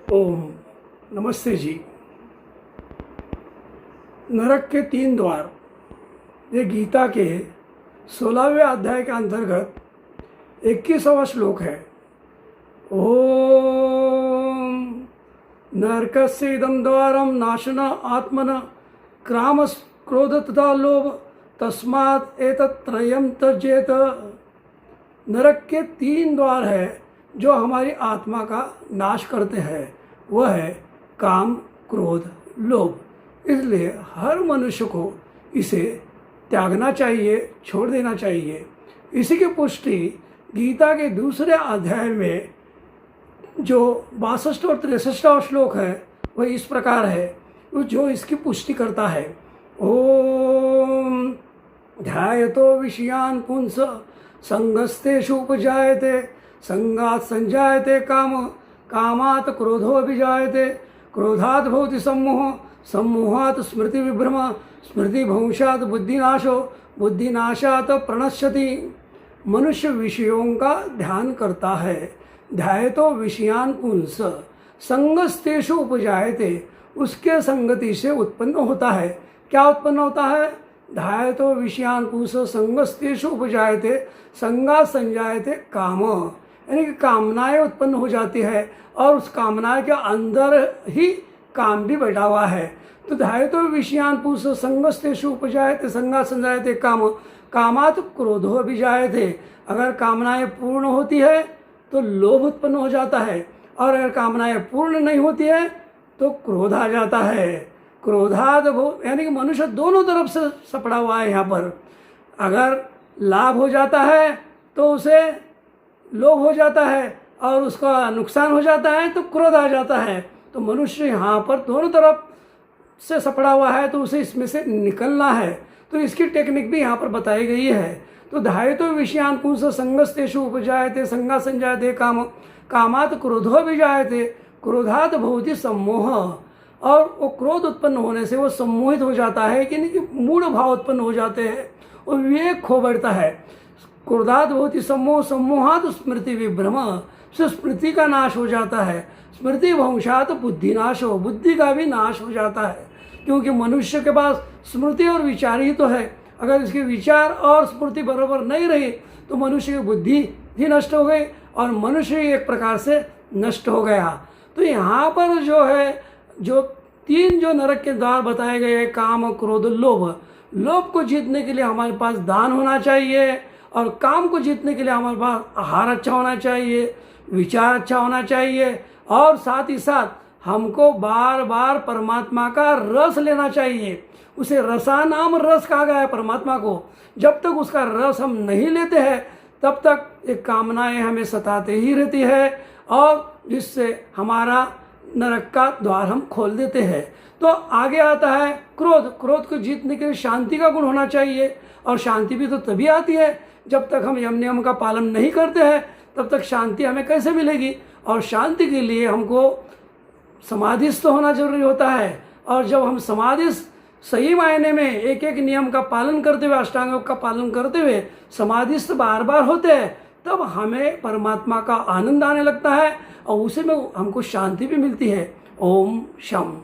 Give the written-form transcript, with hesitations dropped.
ओम नमस्ते जी। नरक के 3 द्वार, ये गीता के 16वें अध्याय के अंतर्गत 21वां श्लोक है। ओम नरकस्य इदं द्वारं नाशन आत्मन क्राम क्रोध तथा लोभ तस्मात् एतत्त्रयं त्यजेत। नरक के 3 द्वार है जो हमारी आत्मा का नाश करते हैं। वह है काम, क्रोध, लोभ। इसलिए हर मनुष्य को इसे त्यागना चाहिए, छोड़ देना चाहिए। इसी की पुष्टि गीता के दूसरे अध्याय में जो 62 और 63वां श्लोक है वह इस प्रकार है, जो इसकी पुष्टि करता है। ओम ध्यायतो विषयान् पुंस संगस्तेषु उपजायते संगात् संजायते काम कामात् क्रोधो अभिजायते क्रोधात् भवति सम्मोह सम्मोहात् स्मृति विभ्रम स्मृति भंशात् बुद्धिनाशो बुद्धिनाशात् प्रणश्यति। मनुष्य विषयों का ध्यान करता है। ध्यायतो विषयान् पुंस संगस्तेषु उपजायते, उसके संगति से उत्पन्न होता है। क्या उत्पन्न होता है? ध्यायतो विषयान् पुंस संगस्तेषु उपजायते संगात् संजायते काम, यानी कि कामनाएं उत्पन्न हो जाती है और उस कामना के अंदर ही काम भी बैठा हुआ है। तो ध्यायतो विषयान् पुंस संगस्तेषु उपजायते संगात् संजायते काम कामात् क्रोधो अभिजायते। अगर कामनाएं पूर्ण होती है तो लोभ उत्पन्न हो जाता है, और अगर कामनाएं पूर्ण नहीं होती है तो क्रोध आ जाता है। क्रोधाद यानी कि मनुष्य दोनों तरफ से सपड़ा हुआ है यहाँ पर। अगर लाभ हो जाता है तो उसे लोभ हो जाता है, और उसका नुकसान हो जाता है तो क्रोध आ जाता है। तो मनुष्य यहाँ पर दोनों तरफ से सपड़ा हुआ है, तो उसे इसमें से निकलना है। तो इसकी टेक्निक भी यहाँ पर बताई गई है। तो ध्यायतो विषयान् पुंस संगस्तेषु उपजायते संगात् संजायते काम कामात् क्रोधो अभिजायते क्रोधात् भवति सम्मोह। और वो क्रोध उत्पन्न होने से वो सम्मोहित हो जाता है, कि मूढ़ भाव उत्पन्न हो जाते हैं और विवेक खो बैठता है। क्रोधात् भवति सम्मोह सम्मोहात् स्मृति विभ्रम, से स्मृति का नाश हो जाता है। स्मृति भंशात् बुद्धिनाश हो, बुद्धि का भी नाश हो जाता है। क्योंकि मनुष्य के पास स्मृति और विचार ही तो है। अगर इसके विचार और स्मृति बराबर नहीं रही तो मनुष्य की बुद्धि भी नष्ट हो गई और मनुष्य एक प्रकार से नष्ट हो गया। तो यहाँ पर जो है, जो 3 जो नरक के द्वार बताए गए हैं, काम, क्रोध, लोभ। लोभ को जीतने के लिए हमारे पास दान होना चाहिए, और काम को जीतने के लिए हमारे पास आहार अच्छा होना चाहिए, विचार अच्छा होना चाहिए, और साथ ही साथ हमको बार बार परमात्मा का रस लेना चाहिए। उसे रसानाम रस कहा गया है परमात्मा को। जब तक उसका रस हम नहीं लेते हैं तब तक ये कामनाएं हमें सताते ही रहती है, और जिससे हमारा नरक का द्वार हम खोल देते हैं। तो आगे आता है क्रोध। क्रोध को जीतने के लिए शांति का गुण होना चाहिए, और शांति भी तो तभी आती है जब तक हम यम नियम का पालन नहीं करते हैं, तब तक शांति हमें कैसे मिलेगी। और शांति के लिए हमको समाधिस्थ होना जरूरी होता है। और जब हम समाधिस्थ सही मायने में एक एक नियम का पालन करते हुए, अष्टांग का पालन करते हुए समाधिस्थ बार बार होते हैं, तब हमें परमात्मा का आनंद आने लगता है, और उसी में हमको शांति भी मिलती है। ओम शम।